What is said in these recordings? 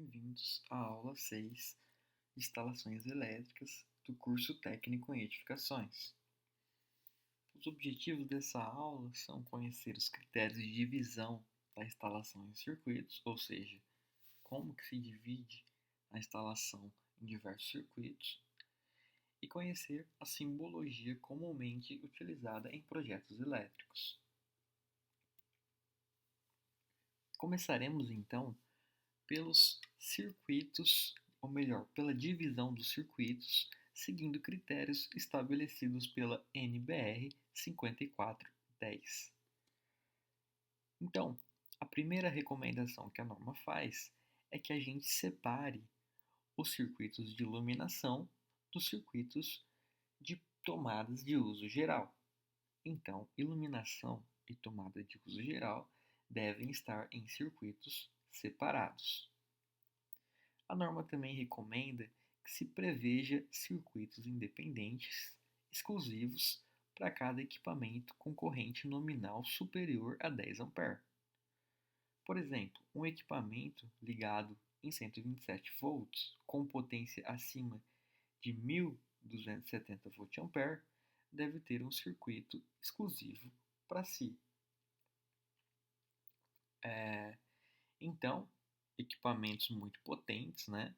bem-vindos à aula 6, Instalações Elétricas, do curso Técnico em Edificações. Os objetivos dessa aula são conhecer os critérios de divisão da instalação em circuitos, ou seja, como que se divide a instalação em diversos circuitos, e conhecer a simbologia comumente utilizada em projetos elétricos. Começaremos então pelos circuitos, ou melhor, pela divisão dos circuitos, seguindo critérios estabelecidos pela NBR 5410. Então, a primeira recomendação que a norma faz é que a gente separe os circuitos de iluminação dos circuitos de tomadas de uso geral. Então, iluminação e tomada de uso geral devem estar em circuitos separados. A norma também recomenda que se preveja circuitos independentes, exclusivos, para cada equipamento com corrente nominal superior a 10 A. Por exemplo, um equipamento ligado em 127 volts com potência acima de 1270 VA deve ter um circuito exclusivo para si. Então, equipamentos muito potentes, né?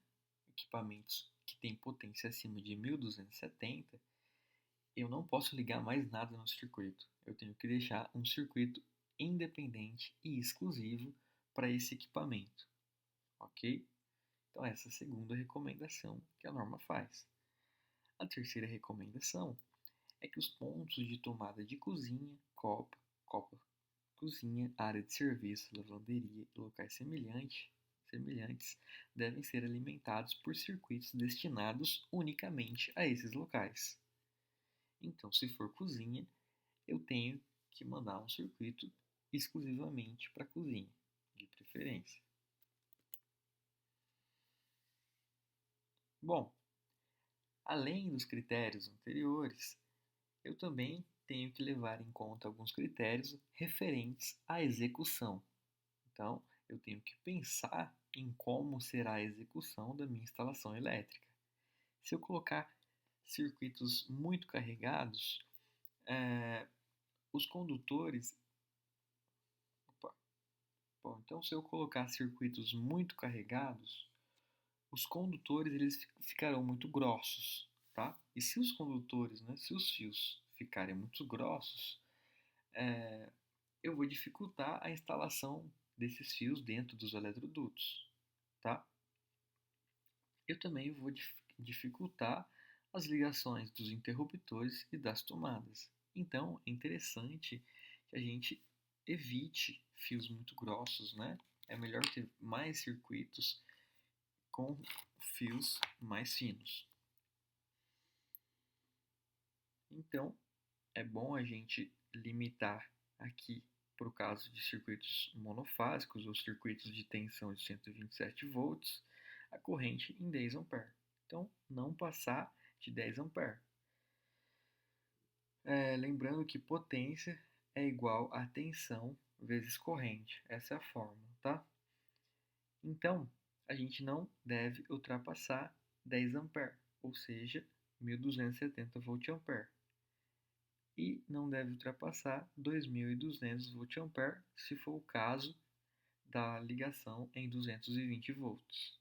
Equipamentos que têm potência acima de 1270, eu não posso ligar mais nada no circuito. Eu tenho que deixar um circuito independente e exclusivo para esse equipamento, ok? Então, essa é a segunda recomendação que a norma faz. A terceira recomendação é que os pontos de tomada de cozinha, copa, cozinha, área de serviço, lavanderia e locais semelhantes devem ser alimentados por circuitos destinados unicamente a esses locais. Então, se for cozinha, eu tenho que mandar um circuito exclusivamente para cozinha, de preferência. Bom, além dos critérios anteriores, eu também tenho que levar em conta alguns critérios referentes à execução. Então, eu tenho que pensar em como será a execução da minha instalação elétrica. Se eu colocar circuitos muito carregados, os condutores. Então, se eu colocar circuitos muito carregados, os condutores eles ficarão muito grossos, tá? E se os condutores, né, se os fios ficarem muito grossos, eu vou dificultar a instalação desses fios dentro dos eletrodutos, tá? Eu também vou dificultar as ligações dos interruptores e das tomadas. Então, é interessante que a gente evite fios muito grossos, né? É melhor ter mais circuitos com fios mais finos. Então, é bom a gente limitar aqui para o caso de circuitos monofásicos ou circuitos de tensão de 127 volts, a corrente em 10 A. Então, não passar de 10 A. Lembrando que potência é igual a tensão vezes corrente. Essa é a fórmula, tá? Então, a gente não deve ultrapassar 10 A, ou seja, 1270 VA. E não deve ultrapassar 2200 VA se for o caso da ligação em 220 volts.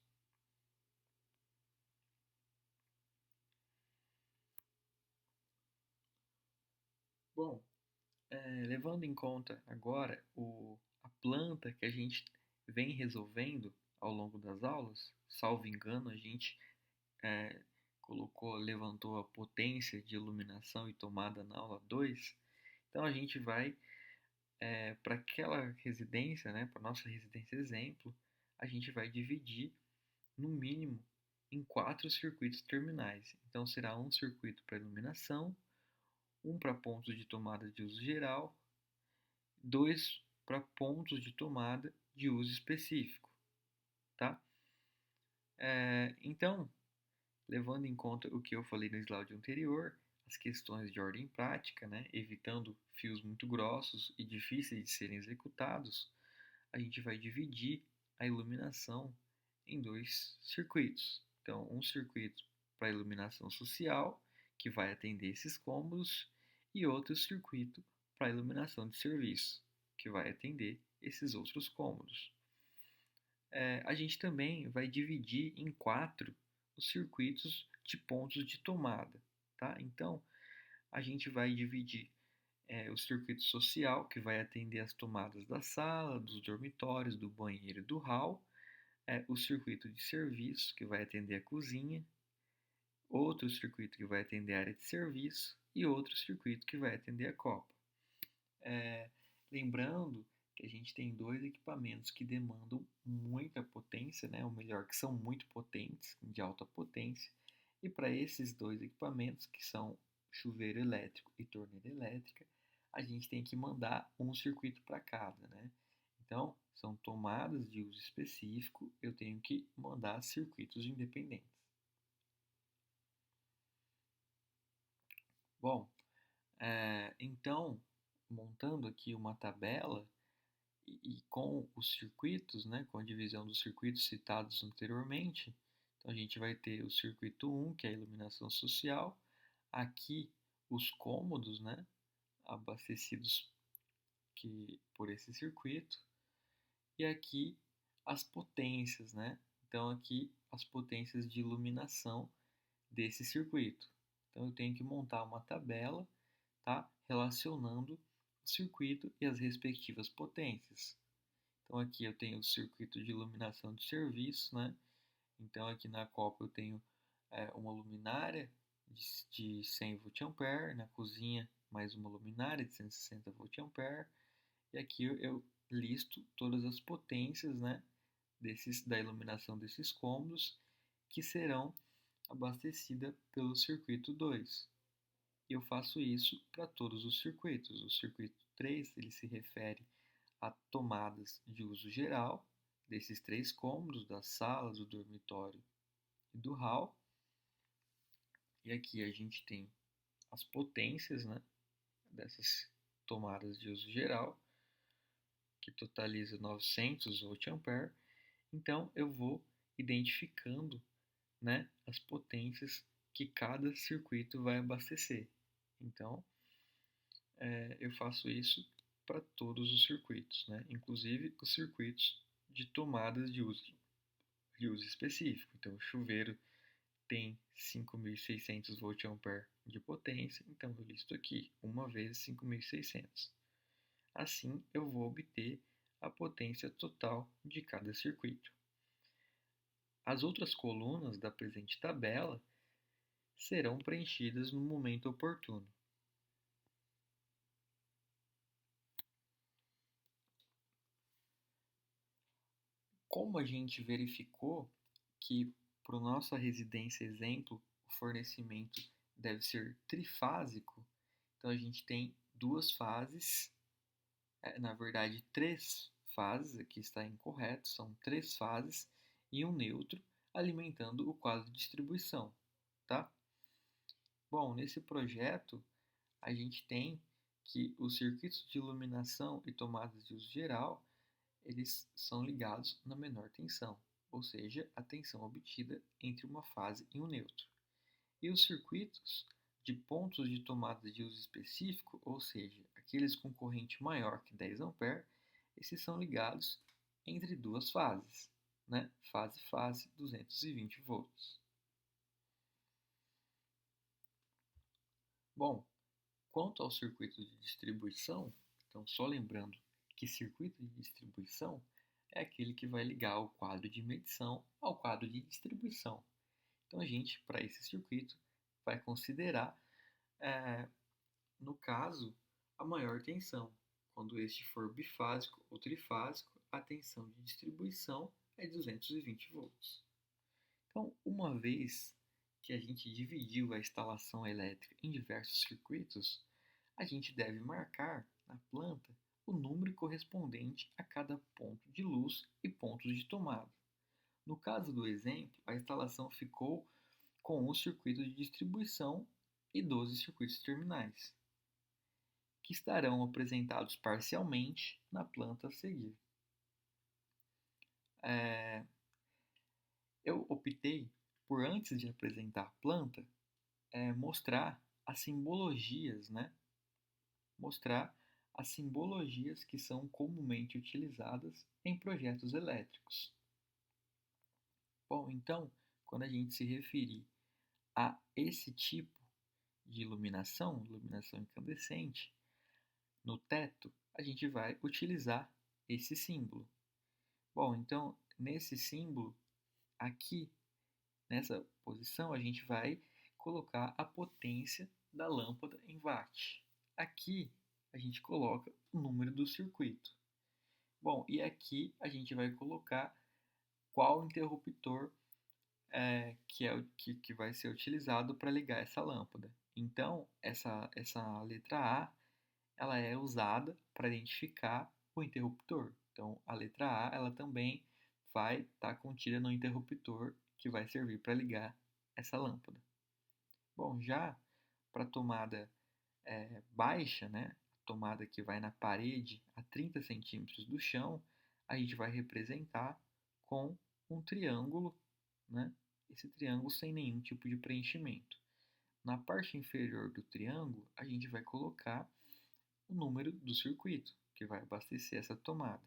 Bom, levando em conta agora a planta que a gente vem resolvendo ao longo das aulas, salvo engano, a gente levantou a potência de iluminação e tomada na aula 2. Então a gente vai para aquela residência, né, para nossa residência exemplo, a gente vai dividir no mínimo em 4 circuitos terminais. Então será um circuito para iluminação, um para pontos de tomada de uso geral, 2 para pontos de tomada de uso específico, tá? Então, levando em conta o que eu falei no slide anterior, as questões de ordem prática, né, evitando fios muito grossos e difíceis de serem executados, a gente vai dividir a iluminação em dois circuitos. Então, um circuito para iluminação social, que vai atender esses cômodos, e outro circuito para iluminação de serviço, que vai atender esses outros cômodos. A gente também vai dividir em quatro os circuitos de pontos de tomada, tá? Então, a gente vai dividir o circuito social, que vai atender as tomadas da sala, dos dormitórios, do banheiro e do hall, o circuito de serviço, que vai atender a cozinha, outro circuito que vai atender a área de serviço e outro circuito que vai atender a copa. Lembrando que a gente tem dois equipamentos que demandam muita potência, né? Ou melhor, que são muito potentes, de alta potência, e para esses dois equipamentos, que são chuveiro elétrico e torneira elétrica, a gente tem que mandar um circuito para cada, né? Então, são tomadas de uso específico, eu tenho que mandar circuitos independentes. Bom, então, montando aqui uma tabela e com os circuitos, né, com a divisão dos circuitos citados anteriormente, então a gente vai ter o circuito 1, que é a iluminação social, aqui os cômodos, né, abastecidos por esse circuito, e aqui as potências, né? Então aqui as potências de iluminação desse circuito. Então eu tenho que montar uma tabela, tá? Relacionando o circuito e as respectivas potências. Então aqui eu tenho o circuito de iluminação de serviço, né? Então aqui na copa eu tenho uma luminária de 100 VA, na cozinha mais uma luminária de 160 VA, e aqui eu listo todas as potências, né, da iluminação desses cômodos que serão abastecidas pelo circuito 2. Eu faço isso para todos os circuitos. O circuito 3 ele se refere a tomadas de uso geral desses três cômodos, da sala, do dormitório e do hall. E aqui a gente tem as potências, né, dessas tomadas de uso geral, que totaliza 900 VA. Então eu vou identificando, né, as potências que cada circuito vai abastecer. Então eu faço isso para todos os circuitos, né, inclusive os circuitos de tomadas de uso específico. Então o chuveiro tem 5.600 VA de potência, então eu listo aqui 1 vezes 5.600. Assim eu vou obter a potência total de cada circuito. As outras colunas da presente tabela serão preenchidas no momento oportuno. Como a gente verificou que para a nossa residência exemplo o fornecimento deve ser trifásico, então a gente tem duas fases, na verdade três fases, aqui está incorreto, são três fases e um neutro alimentando o quadro de distribuição, tá? Bom, nesse projeto a gente tem que os circuitos de iluminação e tomadas de uso geral, eles são ligados na menor tensão, ou seja, a tensão obtida entre uma fase e um neutro. E os circuitos de pontos de tomada de uso específico, ou seja, aqueles com corrente maior que 10 A, esses são ligados entre duas fases, né? Fase, 220 volts. Bom, quanto ao circuito de distribuição, então só lembrando que circuito de distribuição é aquele que vai ligar o quadro de medição ao quadro de distribuição. Então a gente, para esse circuito, vai considerar, no caso, a maior tensão. Quando este for bifásico ou trifásico, a tensão de distribuição é 220 volts. Então, uma vez que a gente dividiu a instalação elétrica em diversos circuitos, a gente deve marcar na planta o número correspondente a cada ponto de luz e pontos de tomada. No caso do exemplo, a instalação ficou com um circuito de distribuição e 12 circuitos terminais, que estarão apresentados parcialmente na planta a seguir. Eu optei por, antes de apresentar a planta, mostrar as simbologias, né? Mostrar as simbologias que são comumente utilizadas em projetos elétricos. Bom, então, quando a gente se referir a esse tipo de iluminação, iluminação incandescente, no teto, a gente vai utilizar esse símbolo. Bom, então, nesse símbolo, aqui, nessa posição, a gente vai colocar a potência da lâmpada em watt. Aqui, a gente coloca o número do circuito. Bom, e aqui a gente vai colocar qual interruptor que vai ser utilizado para ligar essa lâmpada. Então, essa letra A, ela é usada para identificar o interruptor. Então, a letra A, ela também vai estar contida no interruptor que vai servir para ligar essa lâmpada. Bom, já para a tomada baixa, né, a tomada que vai na parede a 30 centímetros do chão, a gente vai representar com um triângulo, né, esse triângulo sem nenhum tipo de preenchimento. Na parte inferior do triângulo, a gente vai colocar o número do circuito que vai abastecer essa tomada.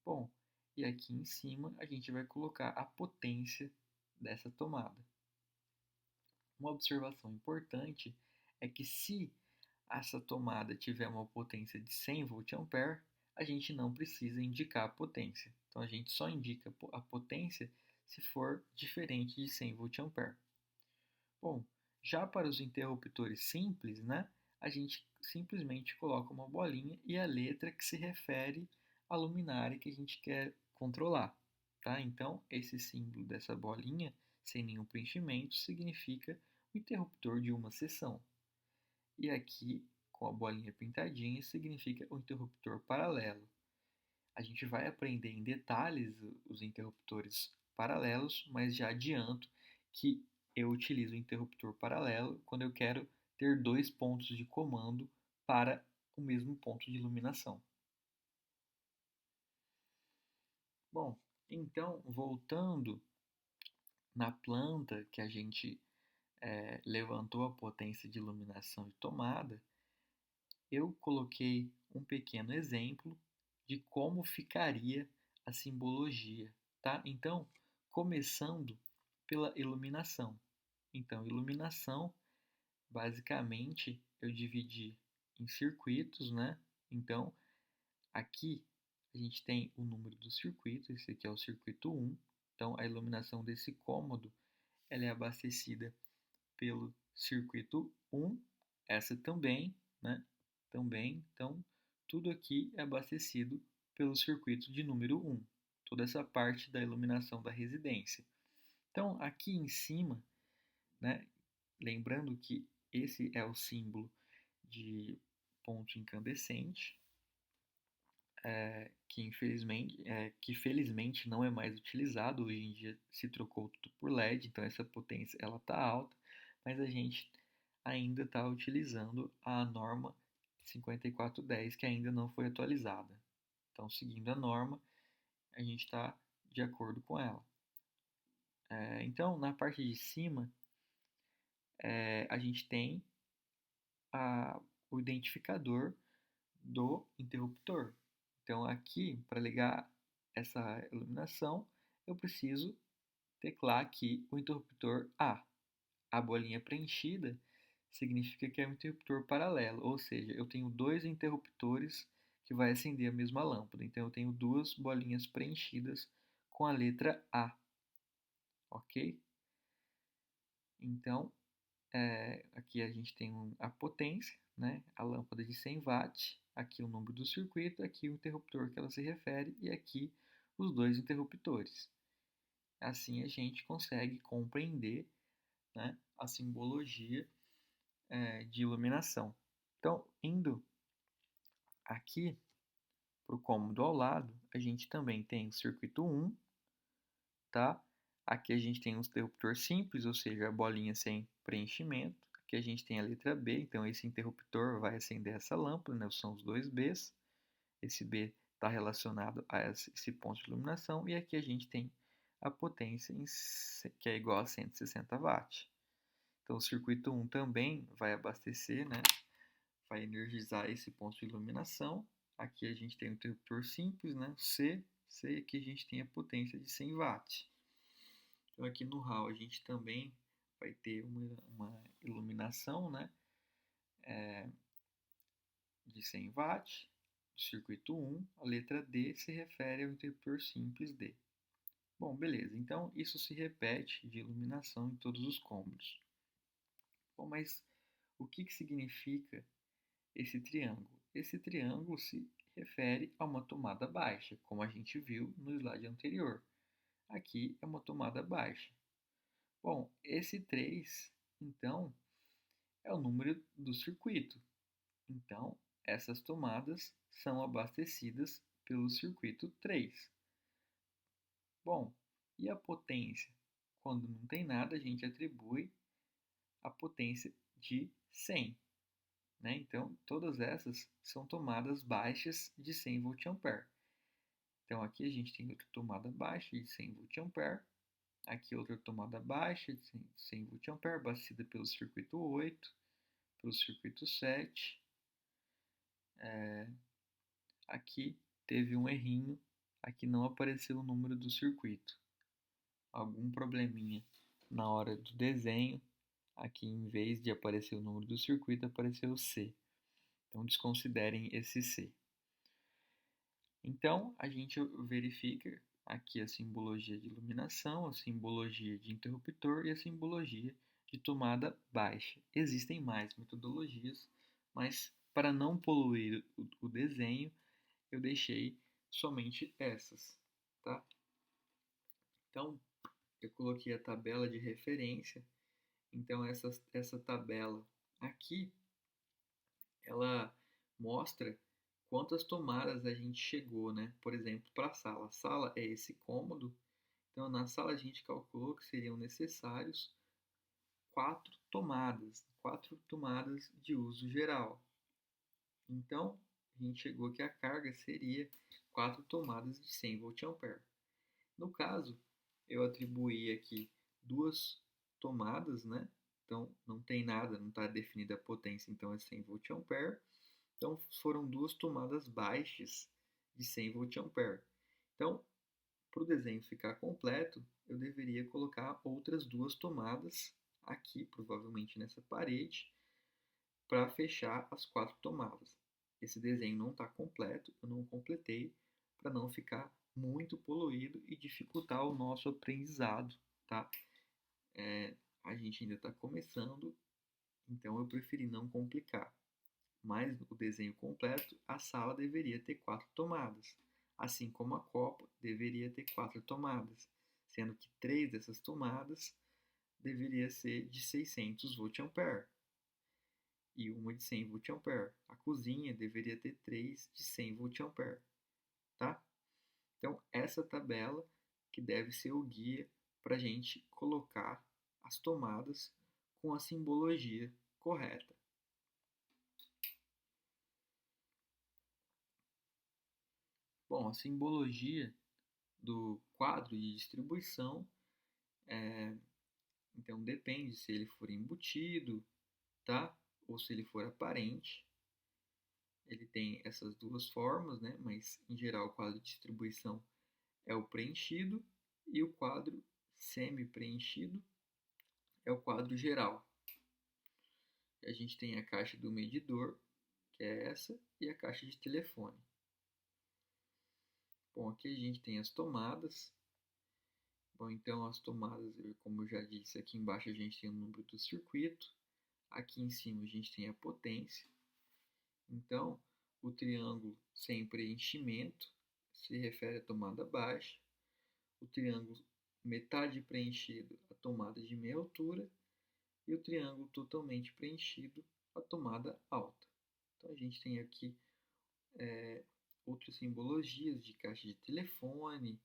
Bom, e aqui em cima a gente vai colocar a potência dessa tomada. Uma observação importante é que se essa tomada tiver uma potência de 100 VA, a gente não precisa indicar a potência. Então a gente só indica a potência se for diferente de 100 VA. Bom, já para os interruptores simples, né, a gente simplesmente coloca uma bolinha e a letra que se refere à luminária que a gente quer controlar. Tá? Então, esse símbolo dessa bolinha, sem nenhum preenchimento, significa o interruptor de uma seção. E aqui, com a bolinha pintadinha, significa o interruptor paralelo. A gente vai aprender em detalhes os interruptores paralelos, mas já adianto que eu utilizo o interruptor paralelo quando eu quero ter dois pontos de comando para o mesmo ponto de iluminação. Bom, então, voltando na planta que a gente levantou a potência de iluminação de tomada, eu coloquei um pequeno exemplo de como ficaria a simbologia, tá? Então, começando pela iluminação. Então, iluminação, basicamente, eu dividi em circuitos, né? Então, aqui a gente tem o número do circuito, esse aqui é o circuito 1. Então, a iluminação desse cômodo, ela é abastecida pelo circuito 1, essa também, né? Também, então, tudo aqui é abastecido pelo circuito de número 1, toda essa parte da iluminação da residência. Então, aqui em cima, né, lembrando que esse é o símbolo de ponto incandescente, que felizmente não é mais utilizado. Hoje em dia se trocou tudo por LED, então essa potência ela está alta, mas a gente ainda está utilizando a norma 5410, que ainda não foi atualizada. Então, seguindo a norma, a gente está de acordo com ela. Então, na parte de cima, a gente tem o identificador do interruptor. Então, aqui, para ligar essa iluminação, eu preciso teclar aqui o interruptor A. A bolinha preenchida significa que é um interruptor paralelo, ou seja, eu tenho dois interruptores que vai acender a mesma lâmpada. Então, eu tenho duas bolinhas preenchidas com a letra A, ok? Então, aqui a gente tem a potência, né? A lâmpada de 100 watts, aqui o número do circuito, aqui o interruptor que ela se refere e aqui os dois interruptores. Assim a gente consegue compreender, né, a simbologia de iluminação. Então, indo aqui para o cômodo ao lado, a gente também tem o circuito 1, tá? Aqui a gente tem um interruptor simples, ou seja, a bolinha sem preenchimento. Aqui a gente tem a letra B, então esse interruptor vai acender essa lâmpada, né? São os dois Bs. Esse B está relacionado a esse ponto de iluminação. E aqui a gente tem a potência que é igual a 160 watts. Então, o circuito 1 também vai abastecer, né? Vai energizar esse ponto de iluminação. Aqui a gente tem um interruptor simples, né? C, aqui a gente tem a potência de 100 watts. Então, aqui no hall a gente também vai ter uma iluminação, né? De 100 watts, circuito 1. A letra D se refere ao interruptor simples D. Bom, beleza. Então, isso se repete de iluminação em todos os cômodos. Bom, mas o que significa esse triângulo? Esse triângulo se refere a uma tomada baixa, como a gente viu no slide anterior. Aqui é uma tomada baixa. Bom, esse 3, então, é o número do circuito. Então, essas tomadas são abastecidas pelo circuito 3. Bom, e a potência? Quando não tem nada, a gente atribui a potência de 100. Né? Então, todas essas são tomadas baixas de 100 VA. Então, aqui a gente tem outra tomada baixa de 100 VA. Aqui outra tomada baixa de 100 VA, abastecida pelo circuito 8, pelo circuito 7. Aqui teve um errinho, aqui não apareceu o número do circuito. Algum probleminha na hora do desenho, aqui em vez de aparecer o número do circuito, apareceu o C. Então desconsiderem esse C. Então a gente verifica aqui a simbologia de iluminação, a simbologia de interruptor e a simbologia de tomada baixa. Existem mais metodologias, mas para não poluir o desenho, eu deixei somente essas, tá? Então, eu coloquei a tabela de referência. Então, essa tabela aqui, ela mostra quantas tomadas a gente chegou, né? Por exemplo, para a sala. A sala é esse cômodo. Então, na sala a gente calculou que seriam necessários 4 tomadas de uso geral. Então, a gente chegou que a carga seria 4 tomadas de 100 VA. No caso, eu atribuí aqui 2 tomadas, né? Então, não tem nada, não está definida a potência, então é 100 VA. Então, foram 2 tomadas baixas de 100 VA. Então, para o desenho ficar completo, eu deveria colocar outras 2 tomadas aqui, provavelmente nessa parede, para fechar as 4 tomadas. Esse desenho não está completo, eu não completei para não ficar muito poluído e dificultar o nosso aprendizado, tá? A gente ainda está começando, então eu preferi não complicar. Mas o desenho completo, a sala deveria ter 4 tomadas, assim como a copa deveria ter 4 tomadas, sendo que 3 dessas tomadas deveria ser de 600 VA e uma de 100 VA. A cozinha deveria ter 3 de 100 VA, tá? Então, essa tabela que deve ser o guia para a gente colocar as tomadas com a simbologia correta. Bom, a simbologia do quadro de distribuição, então depende se ele for embutido, tá? Ou se ele for aparente. Ele tem essas duas formas, né? Mas em geral o quadro de distribuição é o preenchido e o quadro semi-preenchido é o quadro geral. A gente tem a caixa do medidor, que é essa, e a caixa de telefone. Bom, aqui a gente tem as tomadas. Bom, então as tomadas, como eu já disse, aqui embaixo a gente tem o número do circuito. Aqui em cima a gente tem a potência. Então, o triângulo sem preenchimento se refere à tomada baixa. O triângulo metade preenchido, a tomada de meia altura. E o triângulo totalmente preenchido, a tomada alta. Então, a gente tem aqui outras simbologias de caixa de telefone,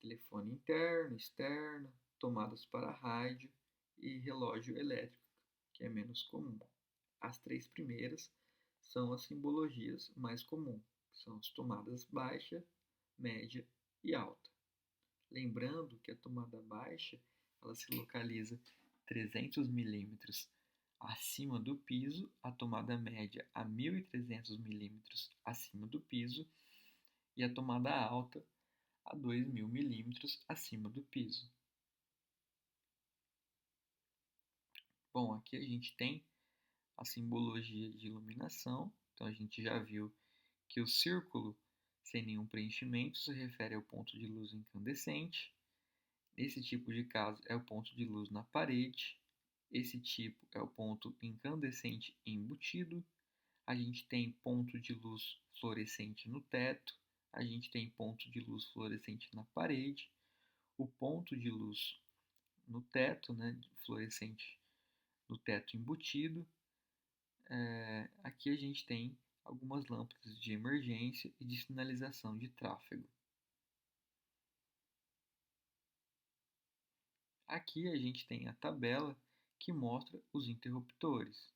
telefone interno, externo, tomadas para rádio e relógio elétrico, que é menos comum. As 3 primeiras são as simbologias mais comuns, que são as tomadas baixa, média e alta. Lembrando que a tomada baixa ela se localiza 300 milímetros acima do piso, a tomada média a 1.300 milímetros acima do piso e a tomada alta a 2.000 milímetros acima do piso. Bom, aqui a gente tem a simbologia de iluminação, então a gente já viu que o círculo sem nenhum preenchimento se refere ao ponto de luz incandescente. Nesse tipo de caso é o ponto de luz na parede. Esse tipo é o ponto incandescente embutido. A gente tem ponto de luz fluorescente no teto. A gente tem ponto de luz fluorescente na parede. O ponto de luz no teto, né, fluorescente no teto embutido. Aqui a gente tem algumas lâmpadas de emergência e de sinalização de tráfego. Aqui a gente tem a tabela que mostra os interruptores.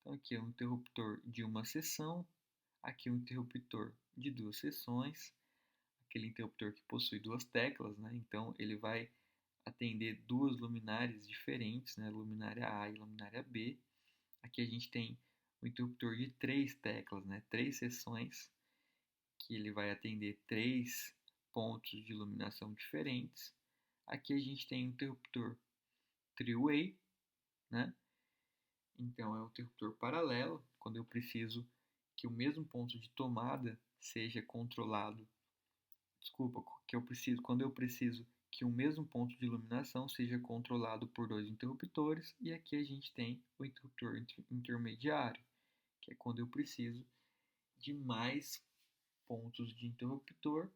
Então aqui é um interruptor de uma seção, aqui é um interruptor de duas seções, aquele interruptor que possui duas teclas, né? Então ele vai atender duas luminárias diferentes, né? Luminária A e luminária B. Aqui a gente tem o interruptor de três teclas, né? Três seções, que ele vai atender três pontos de iluminação diferentes. Aqui a gente tem o interruptor three-way, né? Então é o interruptor paralelo, quando eu preciso que o mesmo ponto de tomada seja controlado. Desculpa, quando eu preciso que o mesmo ponto de iluminação seja controlado por dois interruptores, e aqui a gente tem o interruptor intermediário, que é quando eu preciso de mais pontos de interruptor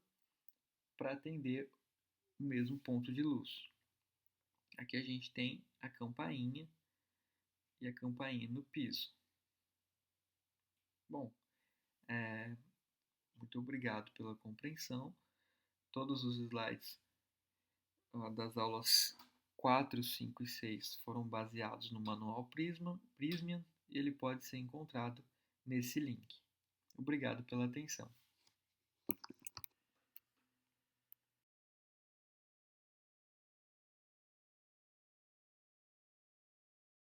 para atender o mesmo ponto de luz. Aqui a gente tem a campainha e a campainha no piso. Bom, muito obrigado pela compreensão. Todos os slides das aulas 4, 5 e 6 foram baseados no manual Prismian e ele pode ser encontrado nesse link. Obrigado pela atenção.